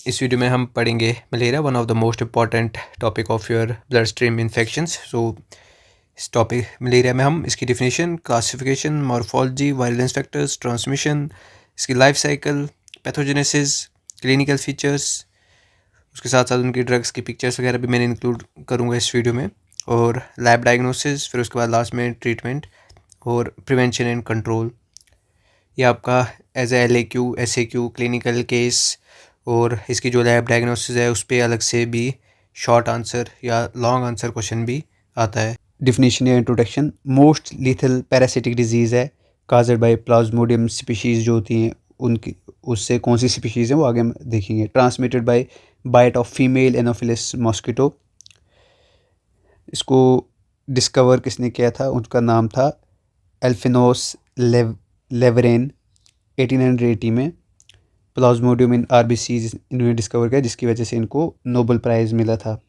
इस वीडियो में हम पढ़ेंगे malaria, one of the most important topic of your blood stream infections. So इस टॉपिक मलेरिया में हम इसकी definition, classification, morphology, virulence factors, transmission, इसकी life cycle, pathogenesis, clinical features, उसके साथ साथ उनकी ड्रग्स की पिक्चर्स वगैरह भी मैंने इंक्लूड करूँगा इस वीडियो में, और लैब डायग्नोसिस, फिर उसके बाद लास्ट में ट्रीटमेंट और प्रिवेंशन एंड कंट्रोल। ये आपका as a LAQ, SAQ, clinical case, और इसकी जो लैब डायग्नोसिस है उस पर अलग से भी शॉर्ट आंसर या लॉन्ग आंसर क्वेश्चन भी आता है। डिफिनीशन या introduction, most lethal parasitic disease है काजड बाय प्लाज्मोडियम स्पीशीज़ जो होती हैं उनकी, उससे कौन सी स्पीशीज़ हैं वो आगे हम देखेंगे। Transmitted by bite of female anopheles mosquito. इसको डिस्कवर किसने किया था? उनका नाम था एल्फिनोस लेवरेन। 1880 में प्लाज्मोडियम इन RBCs इन्होंने डिस्कवर किया, जिसकी वजह से इनको नोबेल प्राइज़ मिला था।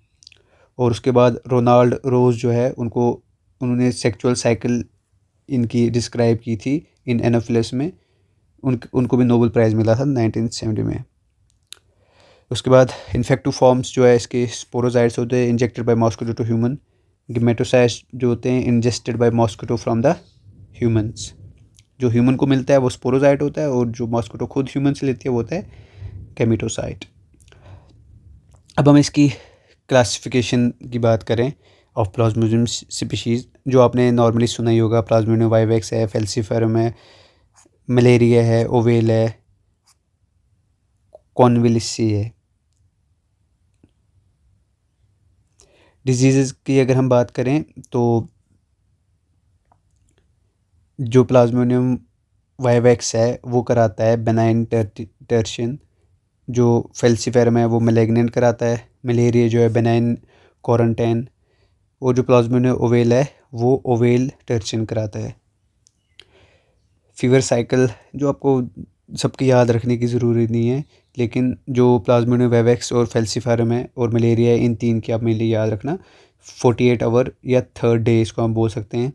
और उसके बाद रोनाल्ड रोज जो है उन्होंने सेक्सुअल साइकिल इनकी डिस्क्राइब की थी इन एनोफिलिस में, उनको भी नोबेल प्राइज़ मिला था 1970 में। उसके बाद इन्फेक्टिव फॉर्म्स जो है इसके स्पोरोजाइट्स होते हैं injected by mosquito to human. Gametocytes जो होते हैं ingested by mosquito from the humans. जो ह्यूमन को मिलता है वो स्पोरोजाइट होता है, और जो मॉस्किटो खुद ह्यूमन से लेती है वो होता है गेमेटोसाइट। अब हम इसकी क्लासिफिकेशन की बात करें ऑफ प्लाज्मोडियम स्पीशीज़, जो आपने नॉर्मली सुना ही होगा। प्लाज्मोडियम वाइवेक्स है, फेल्सीफेरम है, मलेरिया है, ओवेल है, कॉन्विलिसी है। डिजीज़ की अगर हम बात करें तो जो प्लाज्मोडियम वाइवेक्स है वो कराता है बेनाइन टर्शन, जो फेल्सीफेरम है वो मैलिग्नेंट कराता है। मलेरिया जो है बेनाइन क्वारंटाइन, और जो प्लाज्मोडियम ओवेल है वो ओवेल टर्शन कराता है। फीवर साइकिल जो आपको सबकी याद रखने की ज़रूरत नहीं है, लेकिन जो प्लाज्मोडियम वाइवेक्स और फेल्सीफेरम है और मलेरिया है, इन तीन की आप मेनली याद रखना। 48 आवर या थर्ड डे इसको हम बोल सकते हैं।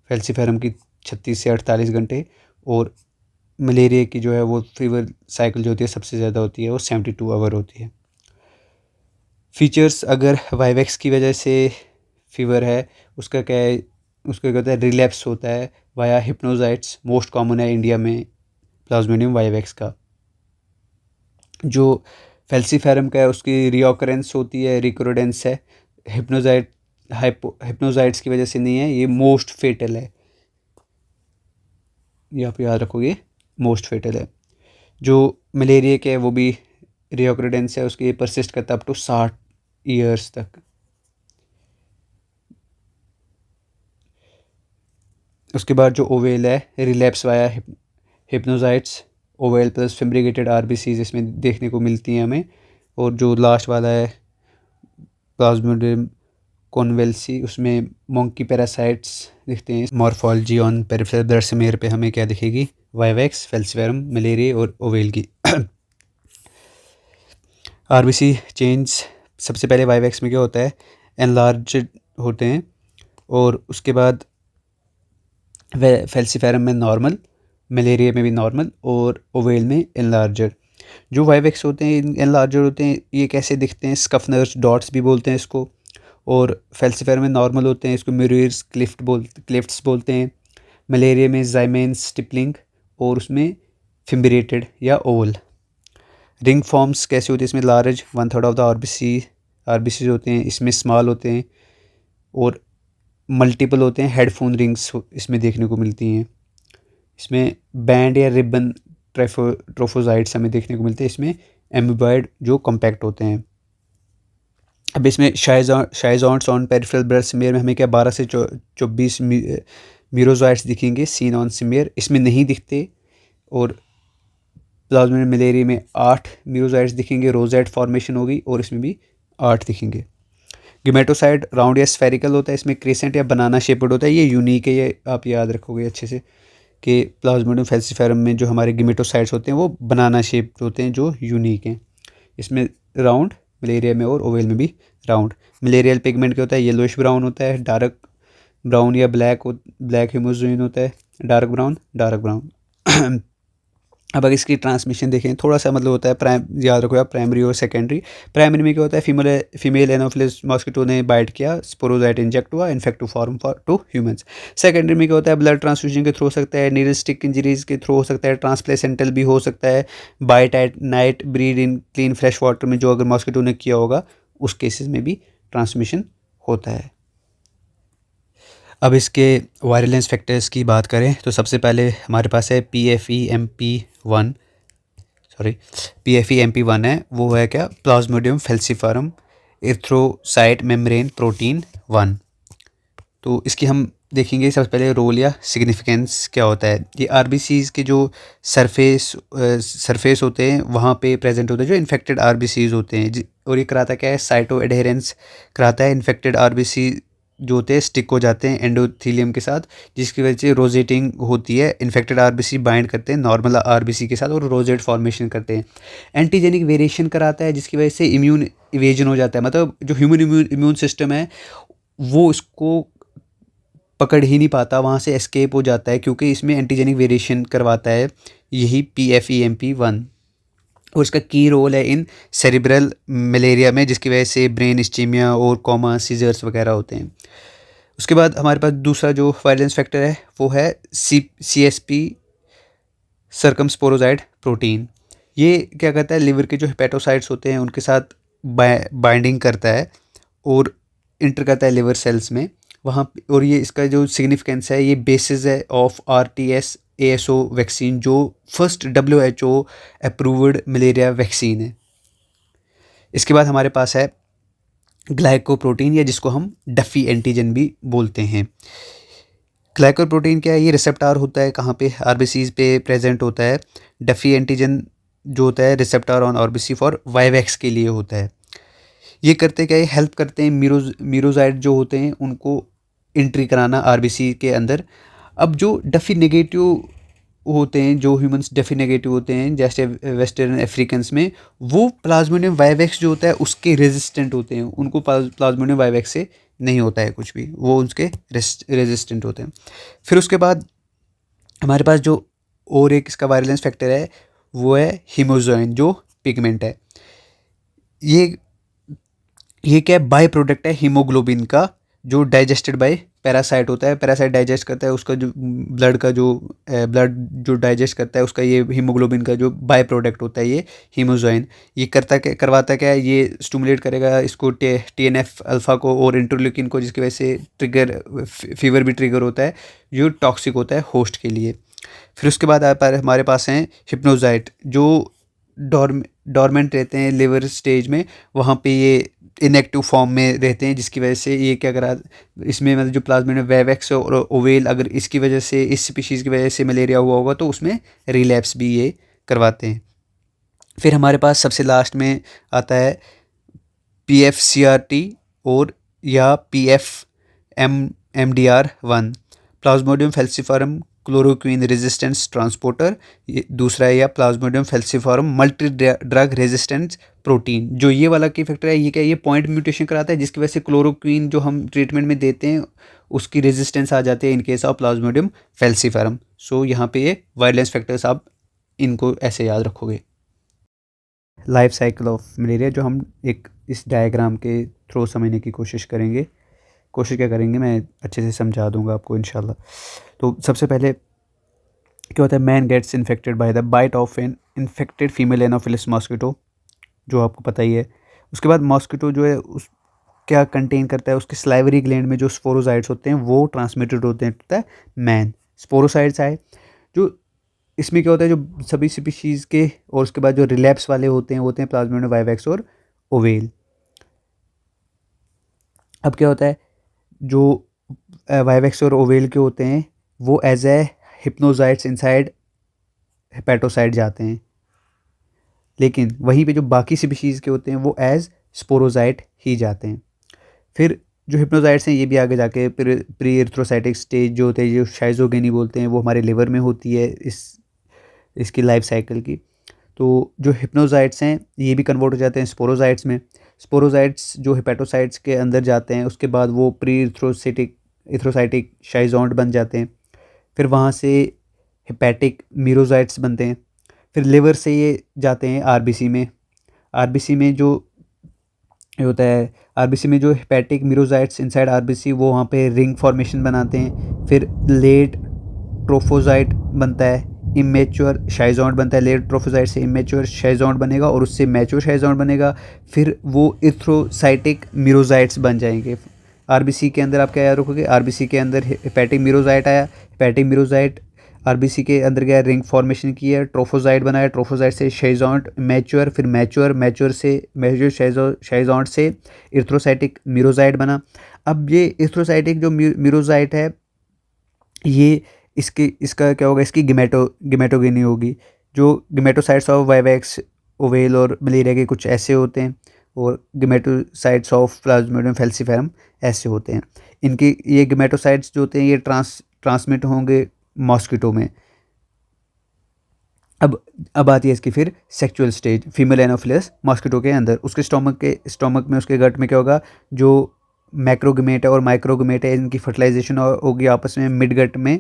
फेल्सीफेरम की 36 से 48 घंटे, और मलेरिया की जो है वो फीवर साइकिल जो होती है सबसे ज़्यादा होती है, वो 72 आवर होती है। फीचर्स, अगर वाइवेक्स की वजह से फीवर है उसका क्या है, उसका क्या होता है, रिलैप्स होता है वाया हिप्नोजाइट्स। मोस्ट कॉमन है इंडिया में प्लाज्मोडियम वाइवेक्स का। जो फेल्सीफेरम का है उसकी रिओकरेंस होती है, रिकोरेडेंस है। हिप्नोजाइट्स की वजह से नहीं है, ये मोस्ट फेटल है, ये आप याद रखोगे, मोस्ट फेटल है। जो मलेरिया के है वो भी रिओकरेडेंस है, उसकी परसिस्ट करता है अप टू 60 ईयर्स तक। उसके बाद जो ओवेल है, relapse via hypnozoites, ovale plus fabricated RBCs इसमें देखने को मिलती हैं हमें। और जो लास्ट वाला है प्लाज्मोडियम कॉन्वेल्सी, उसमें मोंकी पैरासाइट्स दिखते हैं। Morphology on peripheral blood smear पे हमें क्या दिखेगी? वाइवेक्स, फेल्सीफेरम, मलेरिया और ओवेल की। RBC चेंज, सबसे पहले वाइवेक्स में क्या होता है, एनलार्ज होते हैं, और उसके बाद फेल्सीफेरम में नॉर्मल, मलेरिया में भी नॉर्मल, और ओवेल में एनलार्जर। जो वाइवेक्स होते हैं एनलार्जर होते हैं, ये कैसे दिखते हैं? स्कफनर्स डॉट्स भी बोलते हैं इसको। और फेल्सीफेरम में नॉर्मल होते हैं, इसको मिरर्स क्लिफ्ट्स बोलते हैं। मलेरिया में जाइमेन स्टिपलिंग, और उसमें फिम्बरेटेड या ओवल। रिंग फॉर्म्स कैसे होते हैं इसमें? लार्ज, 1/3 ऑफ द आरबीसी होते हैं, इसमें स्मॉल होते हैं, और मल्टीपल होते हैं। हेडफोन रिंग्स इसमें देखने को मिलती हैं। इसमें बैंड या रिबन ट्रोफोजाइट्स हमें देखने को मिलते हैं। इसमें एम्बीबॉयड जो कॉम्पैक्ट होते हैं। अब इसमें शाइजॉन्ट्स ऑन पेरिफेरल ब्लड स्मेयर में हमें क्या 12 से 24 मीरोजाइट्स दिखेंगे सीन ऑन स्मेयर, इसमें नहीं दिखते। और प्लाज्मोडियम मलेरिया में 8 मीरोजाइट्स दिखेंगे, रोजाइट फॉर्मेशन होगी, और इसमें भी 8 दिखेंगे। गेमेटोसाइट राउंड या स्फेरिकल होता है, इसमें क्रेसेंट या बनाना शेपेड होता है। ये यूनिक है, ये आप याद रखोगे अच्छे से कि प्लाज्मोडियम फेल्सीफेरम में जो हमारे गेमेटोसाइट्स होते हैं वो बनाना शेप्ड होते हैं, जो यूनिक हैं। इसमें राउंड मलेरिया में, और ओवेल में भी राउंड। मलेरियल पिगमेंट क्या होता है? येलोइश ब्राउन होता है, डार्क ब्राउन या ब्लैक हीमोज्योइन होता है, डार्क ब्राउन। अब अगर इसकी ट्रांसमिशन देखें, थोड़ा सा मतलब होता है, याद रखो आप, प्राइमरी और सेकेंडरी। प्राइमरी में क्या होता है, फीमेल एनोफिलिस मॉस्किटो ने बाइट किया, स्पोरोजाइट इंजेक्ट हुआ, infective form for to humans. Secondary में क्या होता है, ब्लड ट्रांसफ्यूजन के थ्रू हो सकता है, नीडल स्टिक इंजरीज के थ्रू हो सकता है, ट्रांसप्लेसेंटल भी हो सकता है, bite at night, breed in clean fresh water में जो अगर मॉस्किटो ने किया होगा, उस केसेस में भी ट्रांसमिशन होता है। अब इसके वायरलेंस फैक्टर्स की बात करें तो सबसे पहले हमारे पास है PFEMP1, PFEMP1 है, वो है क्या, प्लाज्मोडियम फेल्सिफारम एरिथ्रोसाइट मेम्ब्रेन प्रोटीन 1। तो इसकी हम देखेंगे सबसे पहले रोल या सिग्निफिकेंस क्या होता है। ये आरबीसीज़ के जो सरफेस होते हैं वहाँ पे प्रेजेंट होते हैं जो इन्फेक्टेड आरबीसीज़ होते हैं, और ये कराता क्या है, साइटो एडहेरेंस कराता है। इन्फेक्टेड आरबीसी जो होते हैं स्टिक हो जाते हैं एंडोथीलियम के साथ, जिसकी वजह से रोजेटिंग होती है। इन्फेक्टेड आरबीसी बाइंड करते हैं नॉर्मल आरबीसी के साथ और रोजेट फॉर्मेशन करते हैं। एंटीजेनिक वेरिएशन कराता है, जिसकी वजह से इम्यून इवेजन हो जाता है, मतलब जो ह्यूमन इम्यून सिस्टम है वो इसको पकड़ ही नहीं पाता, वहाँ से एस्केप हो जाता है, क्योंकि इसमें एंटीजेनिक वेरिएशन करवाता है यही PFEMP1। और इसका की रोल है इन सेरिब्रल मलेरिया में, जिसकी वजह से ब्रेन इस्चीमिया और कोमा सीजर्स वगैरह होते हैं। उसके बाद हमारे पास दूसरा जो वायलेंस फैक्टर है वो है CSP सर्कमस्पोरोजाइड प्रोटीन। ये क्या करता है, लिवर के जो हेपेटोसाइट्स होते हैं उनके साथ बाइंडिंग करता है और इंटर करता है लिवर सेल्स में वहाँ। और ये इसका जो सिग्निफिकेंस है, ये बेसिस है ऑफ RTS ASO वैक्सीन, जो first WHO approved malaria vaccine है। इसके बाद हमारे पास है ग्लाइकोप्रोटीन, या जिसको हम डफी एंटीजन भी बोलते हैं। ग्लाइकोप्रोटीन क्या है, ये रिसेप्टार होता है कहाँ पे, आरबीसीज पे प्रेजेंट होता है। डफी एंटीजन जो होता है receptor on RBC for vivax के लिए होता है। ये करते क्या है, हेल्प करते हैं मीरोजाइट जो होते हैं उनको एंट्री कराना आरबीसी के अंदर। अब जो डफी नेगेटिव होते हैं, जो ह्यूमंस डफी नेगेटिव होते हैं जैसे वेस्टर्न अफ्रीकन्स में, वो प्लाज्मोडियम वाइवैक्स जो होता है उसके रेजिस्टेंट होते हैं, उनको प्लाज्मोडियम वाइवैक्स से नहीं होता है कुछ भी, वो उसके रेजिस्टेंट होते हैं। फिर उसके बाद हमारे पास जो और एक इसका वायलेंस फैक्टर है वो है हीमोजोइन, जो पिगमेंट है। ये ये क्या है, बाय प्रोडक्ट है हीमोग्लोबिन का, जो डाइजेस्टेड बाय पैरासाइट होता है। पैरासाइट डाइजेस्ट करता है उसका जो ब्लड जो डाइजेस्ट करता है उसका, ये हीमोग्लोबिन का जो बाय प्रोडक्ट होता है ये हीमोजोइन। ये करवाता क्या है, ये स्टिमुलेट करेगा इसको TNF अल्फा को और इंटरल्यूकिन को, जिसकी वजह से फीवर भी ट्रिगर होता है, जो टॉक्सिक होता है होस्ट के लिए। फिर उसके बाद हमारे पास हैं हिप्नोजाइट, जो डॉर्मेंट रहते हैं लिवर स्टेज में, वहाँ पे ये इनएक्टिव फॉर्म में रहते हैं, जिसकी वजह से ये क्या करा, इसमें मतलब जो प्लाज्मोडियम वाइवैक्स और ओवेल, अगर इसकी वजह से, इस स्पीशीज़ की वजह से मलेरिया हुआ होगा तो उसमें रिलैप्स भी ये करवाते हैं। फिर हमारे पास सबसे लास्ट में आता है PFCRT और या PFMDR1, plasmodium falciparum chloroquine resistance transporter. ये दूसरा है या plasmodium falciparum multi drug resistance protein. जो ये वाला की फैक्टर है, ये क्या, ये पॉइंट म्यूटेशन कराता है, जिसकी वजह से क्लोरोक्वीन जो हम ट्रीटमेंट में देते हैं उसकी रेजिस्टेंस आ जाती है इन केस ऑफ प्लाज्मोडियम फेल्सिफारम। सो यहाँ पे ये वायलेंस फैक्टर्स आप इनको ऐसे याद रखोगे। लाइफ साइकिल ऑफ मलेरिया जो हम एक इस डायग्राम के थ्रू समझने की कोशिश करेंगे। कोशिश क्या करेंगे, मैं अच्छे से समझा दूंगा आपको इंशाल्लाह। तो सबसे पहले क्या होता है, man gets infected by the bite of an infected female anopheles mosquito, जो आपको पता ही है। उसके बाद मॉस्किटो जो है उस क्या कंटेन करता है, उसके स्लाइवरी ग्लैंड में जो स्पोरोसाइट्स होते हैं वो ट्रांसमिटेड होते हैं मैन। स्पोरोसाइट्स आए जो इसमें क्या होता है, जो सभी स्पीशीज़ के, और उसके बाद जो रिलैप्स वाले होते हैं प्लाज्मोडियम वाइवैक्स और ओवेल। अब क्या होता है, जो वाइवैक्स और ओवेल के होते हैं वो एज ए हिप्नोजाइट्स इनसाइड हेपेटोसाइट जाते हैं, लेकिन वहीं पे जो बाकी स्पीशीज़ के होते हैं वो एज स्पोरोजाइट ही जाते हैं। फिर जो हिप्नोजाइट्स हैं ये भी आगे जाके प्री एरिथ्रोसाइटिक स्टेज जो होते हैं, जो शाइजोगेनी बोलते हैं, वो हमारे लिवर में होती है इसकी लाइफ साइकिल की। तो जो हिप्नोजाइट्स हैं ये भी कन्वर्ट हो जाते हैं स्पोरोजाइट्स में। स्पोरोजाइट्स जो हेपेटोसाइट्स के अंदर जाते हैं, उसके बाद वो प्री एरिथ्रोसाइटिक शाइजोन्ट बन जाते हैं। फिर वहाँ से हेपेटिक मीरोजाइट्स बनते हैं। फिर लिवर से ये जाते हैं आरबीसी में। आरबीसी में जो होता है, आरबीसी में जो हेपेटिक मीरोसाइट्स इनसाइड आरबीसी वो वहाँ पे रिंग फॉर्मेशन बनाते हैं। फिर लेट ट्रोफोजाइट बनता है, इमेच्योर शाइज़ोइड बनता है। लेट ट्रोफोजाइट से इमेच्योर शाइज़ोइड बनेगा और उससे मैच्योर शाइज़ोइड बनेगा। फिर वो इथ्रोसाइटिक मीरोसाइट्स बन जाएंगे। आरबीसी के अंदर आप क्या याद रखोगे, आरबीसी के अंदर हेपेटिक मीरोसाइट आया, हेपेटिक मीरोसाइट आरबीसी के अंदर गया, रिंग फॉर्मेशन की है, ट्रोफोजाइट बनाया, ट्रोफोजाइट से शाइज़ोइड मैच्योर, फिर मैच्योर से मैच्योर शाइज़ोइड से इथ्रोसाइटिक मीरोसाइट बना। अब ये इथ्रोसाइटिक जो मीरोसाइट है ये इसका क्या होगा, इसकी गेमेटोगेनी होगी। जो गेमेटोसाइट्स ऑफ वाइवेक्स, ओवेल और मलेरिया के कुछ ऐसे होते हैं, और गेमेटोसाइट्स ऑफ प्लाज्मोडियम फैल्सीफेरम ऐसे होते हैं। इनके ये गेमेटोसाइट्स जो होते हैं ये ट्रांसमिट होंगे मॉस्किटो में। अब आती है इसकी फिर sexual stage, female Anopheles mosquito के अंदर। उसके स्टोमक में उसके गट में क्या होगा, जो मैक्रोगेमेट है और माइक्रोगेमेट है इनकी फर्टिलाइजेशन होगी आपस में। मिड गट में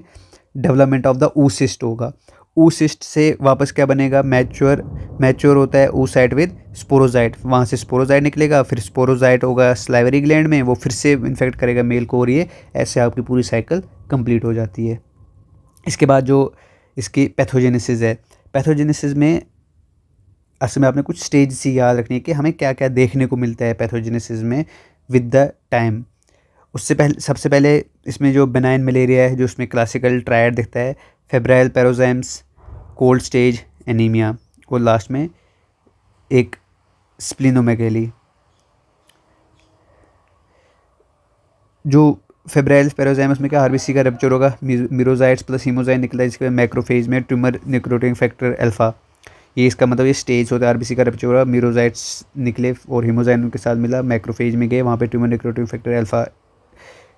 डेवलपमेंट ऑफ द oocyst होगा। oocyst से वापस क्या बनेगा, मैच्योर होता है oocyte विद स्पोरोजाइट। वहाँ से स्पोरोजाइट निकलेगा, फिर स्पोरोजाइट होगा स्लाइवरी ग्लैंड में, वो फिर से इन्फेक्ट करेगा मेल को, और ये ऐसे आपकी पूरी साइकिल कंप्लीट हो जाती है। इसके बाद जो इसकी पैथोजेनेसिस है, पैथोजेनेसिस में असल में आपने कुछ स्टेज सी याद रखनी है कि हमें क्या क्या देखने को मिलता है पैथोजेनेसिस में विद द टाइम। उससे पहले सबसे पहले इसमें जो बेनाइन मलेरिया है, जो उसमें क्लासिकल ट्रायड दिखता है, फेब्राइल पैरोजाइम्स, कोल्ड स्टेज एनीमिया, और लास्ट में एक स्प्लिनोमेगेली। जो फेब्राइल पैरोजाइम्स में क्या, आरबीसी का रप्चर होगा, मीरोजाइट्स प्लस हीमोजाइट निकला है, जिसके बाद मैक्रोफेज में ट्यूमर निक्रोटिंग फैक्टर अल्फा। ये इसका मतलब ये स्टेज होता है, आरबीसी का रप्चर होगा, मीरोजाइट्स निकले और हीमोजाइट उनके साथ मिला, मैक्रोफेज में गए, वहाँ पे ट्यूमर निक्रोटिंग फैक्टर अल्फा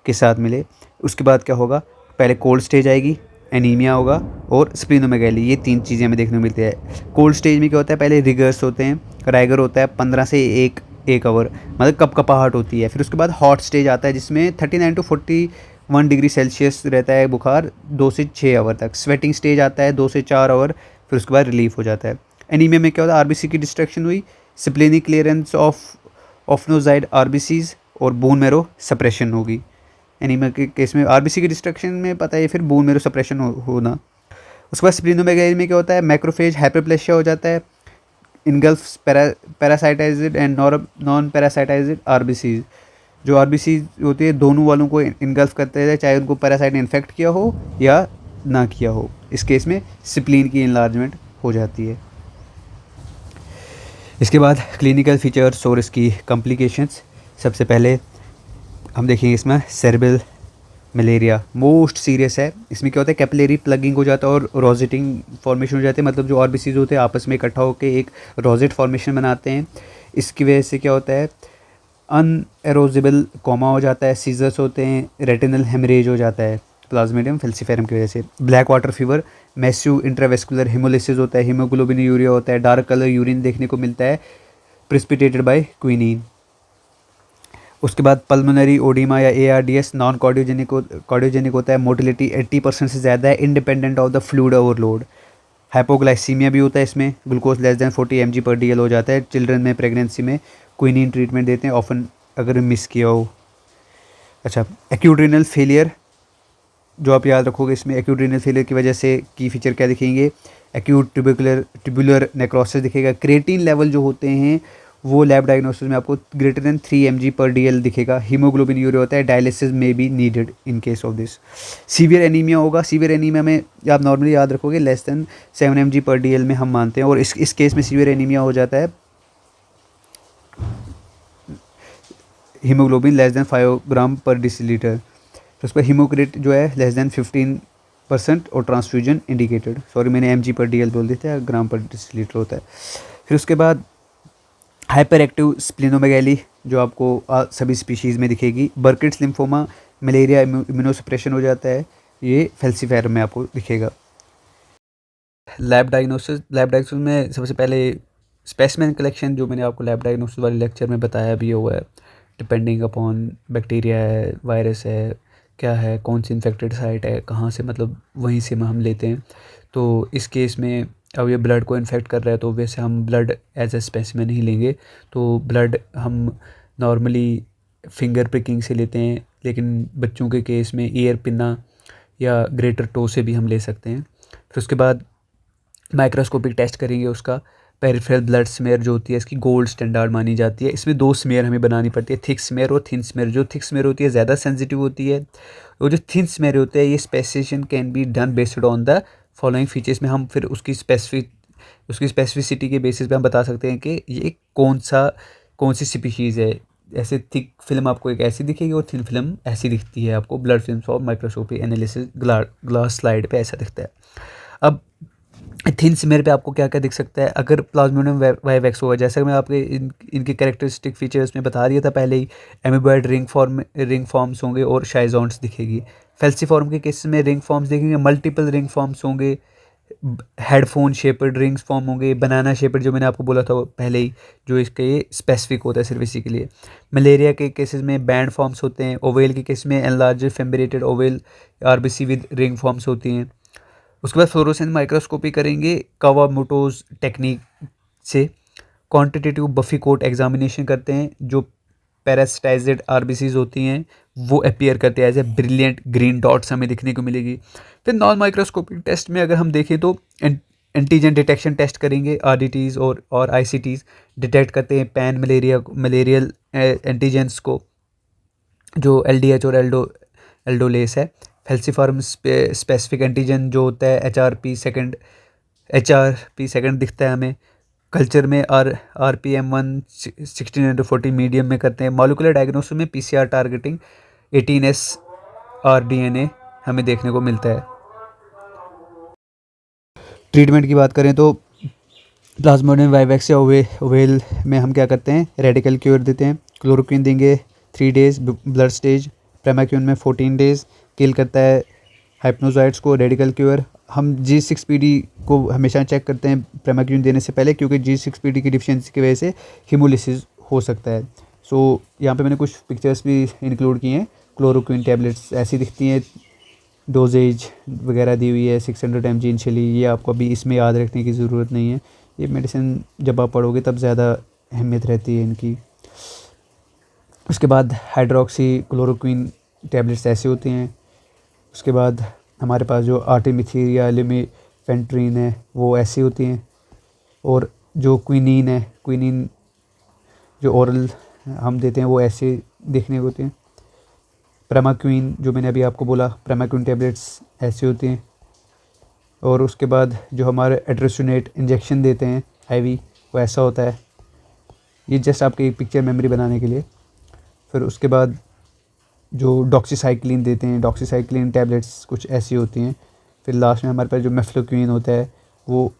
के साथ मिले। उसके बाद क्या होगा, पहले कोल्ड स्टेज आएगी, एनीमिया होगा, और स्प्लिनोमेगैली। ये तीन चीज़ें हमें देखने को मिलती है। कोल्ड स्टेज में क्या होता है, पहले रिगर्स होते हैं, राइगर होता है 15 से एक आवर, मतलब कपकपाहट होती है। फिर उसके बाद हॉट स्टेज आता है, जिसमें 39 to 41 डिग्री सेल्सियस रहता है बुखार 2 से 6 आवर तक। स्वेटिंग स्टेज आता है 2 से 4 आवर, फिर उसके बाद रिलीफ हो जाता है। एनीमिया में क्या होता है, आरबीसी की डिस्ट्रक्शन हुई, स्प्लेनिक क्लियरेंस ऑफ ऑफनोजाइड आरबीसीज, और बोन मैरो सप्रेशन होगी। एनीमिया के केस में आरबीसी की डिस्ट्रक्शन में पता है फिर बोन मैरो सप्रेशन होना। उसके बाद स्प्लिनोमेगैली में क्या होता है, मैक्रोफेज हाइपरप्लेशिया हो जाता है, इनगल्फ पैरासाइटाइज्ड एंड नॉन पैरासाइटाइज्ड आरबीसीज। जो आरबीसी होती है दोनों वालों को इनगल्फ करते हैं, चाहे उनको पैरासाइट ने इन्फेक्ट किया हो या ना किया हो। इस केस में स्प्लीन की इनलार्जमेंट हो जाती है। इसके बाद क्लिनिकल फीचर्स और इसकी कॉम्प्लिकेशंस। सबसे पहले हम देखेंगे इसमें सेरेब्रल मलेरिया मोस्ट सीरियस है। इसमें क्या होता है, कैपिलरी प्लगिंग हो जाता है और रोजेटिंग फॉर्मेशन हो जाते हैं, मतलब जो आरबीसीज होते हैं आपस में इकट्ठा होकर एक रोजेट फॉर्मेशन बनाते हैं। इसकी वजह से क्या होता है, अनएरोजेबल कोमा हो जाता है, सीजर्स होते हैं, रेटिनल हेमरेज हो जाता है प्लाज्मोडियम फैल्सीफेरम की वजह से। Black water fever, massive intravascular haemolysis होता है, हीमोग्लोबिन यूरिया होता है, डार्क कलर यूरिन देखने को मिलता है प्रिसिपिटेटेड बाय क्विनीन। उसके बाद पल्मोनरी ओडिमा या ARDS नॉन कार्डियोजेनिक होता है, मोटिलिटी 80% से ज़्यादा है, independent of the fluid overload. Hypoglycaemia भी होता है इसमें, ग्लूकोज लेस दैन 40 mg/dl हो जाता है। चिल्ड्रन में प्रेगनेंसी में क्विनीन ट्रीटमेंट देते हैं ऑफन, अगर मिस किया हो। अच्छा, एक्यूट रीनल फेलियर जो आप याद रखोगे, इसमें एक्यूट रीनल फेलियर की वजह से की फीचर क्या दिखेंगे, एक्यूट ट्यूबुलर नेक्रोसिस दिखेगा। क्रिएटिन लेवल जो होते हैं वो लैब डायग्नोसिस में आपको ग्रेटर देन 3 mg/dl दिखेगा। हीमोग्लोबिन यूरिया होता है, डायलिसिस में be needed in case of this. Severe anaemia होगा, सीवियर एनीमिया में आप नॉर्मली याद रखोगे लेस देन 7 mg/dl में हम मानते हैं, और इस केस में सीवियर एनीमिया हो जाता है हीमोग्लोबिन लेस देन 5 g/dl। तो उस पर हीमोक्रेट जो है लेस देन 15% और ट्रांसफ्यूजन इंडिकेटेड। सॉरी, मैंने mg/dl बोल देते हैं, g/dl होता है। फिर उसके बाद हाइपर एक्टिव स्प्लिनोमेगैली जो आपको सभी स्पीशीज़ में दिखेगी। बर्किट्स लिम्फोमा, मलेरिया इम्यूनोसप्रेशन हो जाता है, ये फैल्सीफेरम में आपको दिखेगा। लैब डायग्नोसिस में सबसे पहले स्पेसिमेन कलेक्शन, जो मैंने आपको लैब डायग्नोसिस वाले लेक्चर में बताया भी हुआ है, डिपेंडिंग अपॉन बैक्टीरिया है, वायरस है, क्या है, कौन सी इन्फेक्टेड साइट है, कहाँ से, मतलब वहीं से हम लेते हैं। तो इस केस में अब ये ब्लड को इन्फेक्ट कर रहा है तो वैसे हम ब्लड एज ए स्पेसिमेन ही लेंगे। तो ब्लड हम नॉर्मली फिंगर प्रिकिंग से लेते हैं, लेकिन बच्चों के केस में ईयर पिना या ग्रेटर टो से भी हम ले सकते हैं। फिर उसके बाद माइक्रोस्कोपिक टेस्ट करेंगे उसका। पेरिफेरल ब्लड स्मेयर जो होती है इसकी गोल्ड स्टैंडर्ड मानी जाती है। इसमें 2 स्मेयर हमें बनानी पड़ती है, थिक स्मेयर और थिन स्मेयर। जो थिक स्मेयर होती है ज़्यादा सेंसिटिव होती है, और जो थिन स्मेयर होता है ये specification can be done based on the following features में हम फिर उसकी स्पेसिफिसिटी के बेसिस पे हम बता सकते हैं कि ये कौन सी स्पीशीज़ है। ऐसे थिक फिल्म आपको एक ऐसी दिखेगी और थिन फिल्म ऐसी दिखती है आपको। Blood film of microscopy analysis glass slide पे ऐसा दिखता है। अब थिन स्मेयर पे आपको क्या क्या दिख सकता है अगर प्लाज्मोडियम वाइवेक्स होगा, जैसा कि मैं आपके इनके कैरेक्टरिस्टिक फीचर्स में बता दिया था पहले ही। एमीबॉयड रिंग फॉर्म्स होंगे और शाइजोन्ट्स दिखेगी। फेल्सीफॉर्म के केस में रिंग फॉर्म्स देखेंगे, मल्टीपल रिंग फॉर्म्स होंगे, हेडफोन शेपर्ड रिंग्स फॉर्म होंगे, बनाना शेपर्ड जो मैंने आपको बोला था पहले ही, जो इसके ये स्पेसिफिक होता है सिर्फ इसी के लिए। मलेरिया के केसेस में बैंड फॉर्म्स होते हैं। ओवेल के केस में enlarge fimbriated ovale RBC with ring forms होती हैं। उसके बाद फ्लोरोसेंस माइक्रोस्कोपी करेंगे कावामोटोज टेक्निक से। क्वांटिटेटिव बफी कोट एग्जामिनेशन करते हैं। जो पैरासिटाइज्ड आरबीसीज होती हैं वो अपीयर करते हैं as a brilliant green dots हमें दिखने को मिलेगी। फिर नॉन माइक्रोस्कोपिक टेस्ट में अगर हम देखें तो एंटीजन डिटेक्शन टेस्ट करेंगे। आरडीटीज और आईसीटीज डिटेक्ट करते हैं पैन मलेरियल एंटीजेंस को, जो एलडीएच और एल्डोलेस है। फेल्सीफॉर्म स्पेसिफिक एंटीजन जो होता है एचआरपी सेकंड दिखता है हमें। कल्चर में आरपीएम 1640 मीडियम में करते हैं। मॉलिक्यूलर डायग्नोसिस में पीसीआर टारगेटिंग 18S आरडीएनए हमें देखने को मिलता है। ट्रीटमेंट की बात करें तो प्लाज्मोडियम वाइवेक्स या ओवेल में हम क्या करते हैं, रेडिकल क्योर देते हैं। क्लोरोक्विन देंगे 3 डेज़ ब्लड स्टेज। प्रेमाक्यून में 14 डेज़ किल करता है हाइप्नोजाइट्स को। रेडिकल क्योर हम G6PD को हमेशा चेक करते हैं प्रेमाक्यून देने से पहले, क्योंकि G6PD की डिफिशियंसी की वजह से हीमोलिसिस हो सकता है। सो यहाँ पे मैंने कुछ पिक्चर्स भी इंक्लूड किए हैं। क्लोरोक्विन टैबलेट्स ऐसी दिखती हैं, डोजेज वगैरह दी हुई है 600 mg इनिशियली। ये आपको अभी इसमें याद रखने की ज़रूरत नहीं है, ये मेडिसिन जब आप पढ़ोगे तब ज़्यादा अहमियत रहती है इनकी। उसके बाद हाइड्रोक्सी क्लोरोक्विन टैबलेट्स ऐसे होती हैं। उसके बाद हमारे पास जो आर्टिमिथीन या लिमिफेंट्रिन है वो ऐसी होती हैं। और जो क्विनीन है, क्विनीन जो ओरल हम देते हैं वो ऐसे देखने को होते हैं। प्रेमाक्विन जो मैंने अभी आपको बोला, प्रेमाक्विन टैबलेट्स ऐसी होती हैं। और उसके बाद जो हमारे एड्रेसोनेट इंजेक्शन देते हैं आईवी, वो ऐसा होता है। ये जस्ट आपकी एक पिक्चर मेमोरी बनाने के लिए। फिर उसके बाद जो डॉक्सीसाइक्लिन देते हैं, डॉक्सीसाइक्लिन टैबलेट्स कुछ ऐसी होती हैं। फिर लास्ट में हमारे पास जो मेफ्लोक्विन होता है वो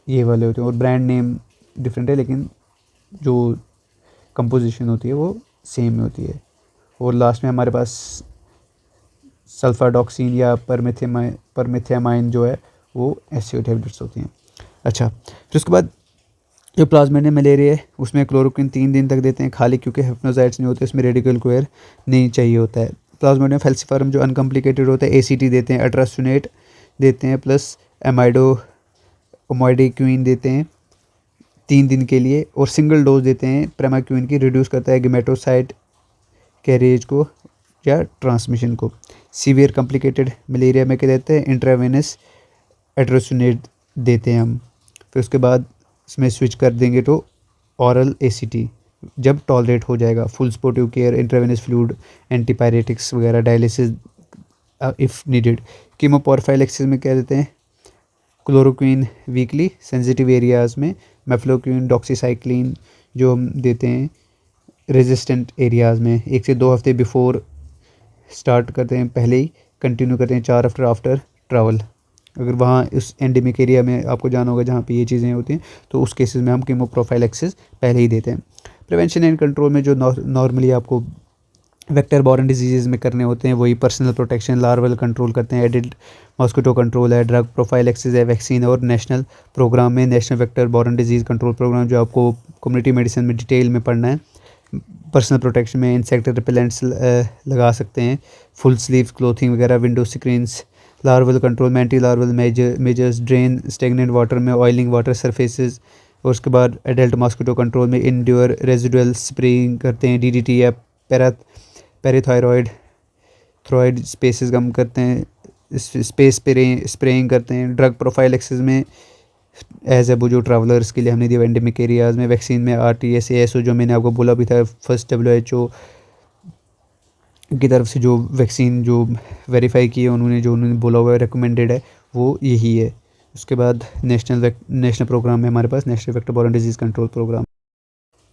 ये वाले होते हैं। और ब्रांड नेम डिफरेंट है लेकिन जो कंपोजिशन होती है वो सेम होती है। और लास्ट में हमारे पास सल्फाडॉक्सिन या परमेथियामाइन जो है वो ऐसी टैबलेट्स होती हैं। अच्छा, फिर उसके बाद जो प्लाज्मोडियम मलेरिया है उसमें क्लोरोक्विन 3 दिन तक देते हैं खाली, क्योंकि हेप्नोजाइट्स नहीं होते, इसमें रेडिकल क्वेयर नहीं चाहिए होता है। प्लाज्मोडियम फेल्सीफॉर्म जो अनकम्प्लिकेटेड होता है एसीटी देते हैं, अट्रासोनेट देते हैं, प्लस ओमाइडोक्विन देते हैं 3 दिन के लिए। और सिंगल डोज देते हैं प्रेमाक्विन की, रिड्यूस करता है गेमेटोसाइट कैरिएज को या ट्रांसमिशन को। सीवियर कॉम्प्लिकेटेड मलेरिया में क्या देते हैं, इंट्रावेनस एट्रोसोनेट देते हैं हम। फिर उसके बाद इसमें स्विच कर देंगे तो ऑरल एसीटी जब टॉलरेट हो जाएगा। Full supportive care, intravenous fluid, antipyretics वगैरह, डायलिसिस इफ़ नीडेड। कीमोपोरफाइलेक्सिस में क्या देते हैं, क्लोरोक्विन वीकली सेंसिटिव एरियाज़ में, मेफ्लोक्विन डॉक्सीसाइक्लिन जो हम देते हैं रेजिस्टेंट एरियाज़ में 1 से 2 हफ्ते बिफोर स्टार्ट करते हैं, पहले ही कंटिन्यू करते हैं 4 हफ्ते आफ्टर ट्रैवल। अगर वहाँ इस एंडेमिक एरिया में आपको जाना होगा जहाँ पे ये चीज़ें होती हैं तो उस केसेस में हम कीमोप्रोफाइलेक्सिस पहले ही देते हैं। प्रिवेंशन एंड कंट्रोल में जो नॉर्मली आपको वेक्टर बॉर्न डिजीज़ में करने होते हैं वही पर्सनल प्रोटेक्शन, लार्वल कंट्रोल करते हैं, एडल्ट मॉस्किटो कंट्रोल है, ड्रग प्रोफाइलेक्सिस है, वैक्सीन और नेशनल प्रोग्राम में national vector borne disease control programme जो आपको कम्युनिटी मेडिसिन में डिटेल में पढ़ना है। पर्सनल प्रोटेक्शन में इंसेक्ट रिपेलेंट्स लगा सकते हैं, फुल स्लीव क्लोथिंग वगैरह, विंडो स्क्रीन्स लार्वल कंट्रोल में anti larval measures, drain stagnant water में ऑयलिंग वाटर सरफेसेस, और उसके बाद एडल्ट मॉस्किटो कंट्रोल में इंड्योर रेजिडुअल स्प्रेइंग करते हैं, DDT या पैराथायरॉयड थ्रोइड स्पेसेस कम करते हैं, स्पेस स्प्रेइंग करते हैं। ड्रग प्रोफाइलेक्सिस में एज ए जो ट्रैवलर्स के लिए हमने दिया एंडेमिक एरियाज़ में। वैक्सीन में RTSASO जो मैंने आपको बोला भी था, फर्स्ट WHO की तरफ से जो वैक्सीन जो वेरीफाई की है उन्होंने बोला हुआ है रिकमेंडेड है, वो यही है। उसके बाद नेशनल प्रोग्राम में हमारे पास national vector borne disease control program,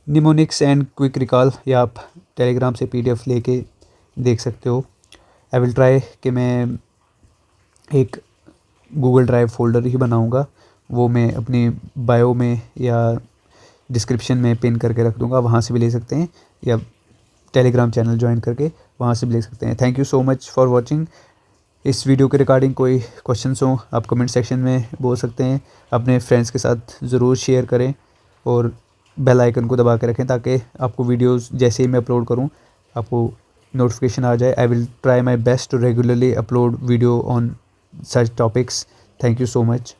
mnemonics and quick recall, या आप टेलीग्राम से PDF लेके देख सकते हो। आई विल ट्राई कि मैं एक गूगल ड्राइव फोल्डर ही बनाऊंगा, वो मैं अपनी बायो में या डिस्क्रिप्शन में पिन करके रख दूंगा, वहाँ से भी ले सकते हैं, या टेलीग्राम चैनल ज्वाइन करके वहाँ से भी ले सकते हैं। Thank you so much for watching. इस वीडियो के रिगार्डिंग कोई क्वेश्चंस हों आप कमेंट सेक्शन में बोल सकते हैं। अपने फ्रेंड्स के साथ ज़रूर शेयर करें और बेल आइकन को दबा के रखें ताकि आपको वीडियोस जैसे ही मैं अपलोड करूं आपको नोटिफिकेशन आ जाए। I will try my best to regularly upload video on such topics. Thank you so much.